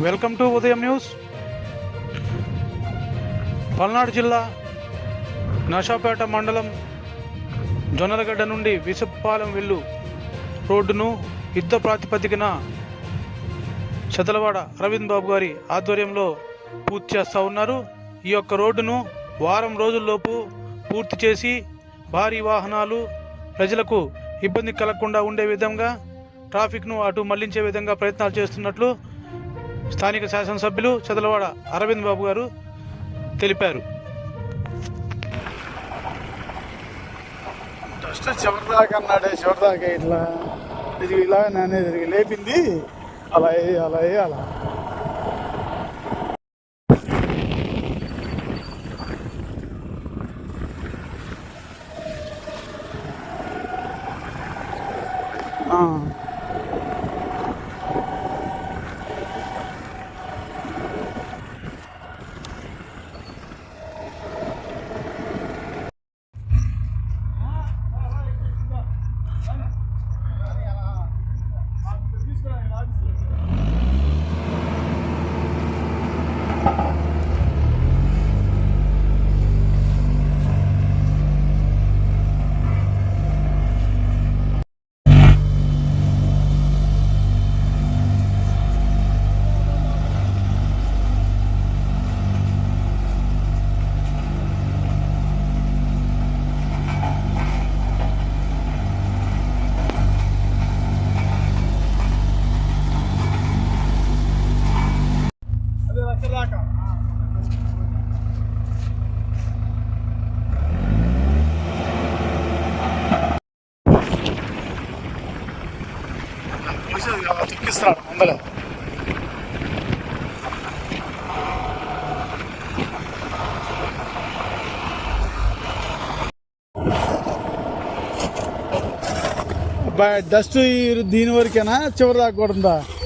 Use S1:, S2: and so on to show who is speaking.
S1: Welcome to ఉదయం news. Palnadu జిల్లా నషాపేట మండలం జొన్నలగడ్డ నుండి విసపాలెం వెళ్ళు రోడ్డును యుద్ధ ప్రాతిపదికన చదలవాడ అరవింద్ బాబు గారి ఆధ్వర్యంలో పూర్తి చేస్తూ ఉన్నారు. ఈ యొక్క రోడ్డును వారం రోజుల్లోపు పూర్తి చేసి భారీ వాహనాలు ప్రజలకు ఇబ్బంది కలగకుండా ఉండే విధంగా ట్రాఫిక్ను అటు మళ్లించే విధంగా ప్రయత్నాలు చేస్తున్నట్లు స్థానిక శాసనసభ్యులు చదలవాడ అరవింద్ బాబు గారు తెలిపారు.
S2: ఫస్ట్ చివరిదాకా అన్నాడే, చివరిదాకా ఇట్లా ఇది ఇలా అనేది లేపింది అలా అలా అలా దాకా తిక్కిస్తున్నాడు ముందర. డస్ట్ దీని వరకేనా చివరి దాకా కూడా ఉందా?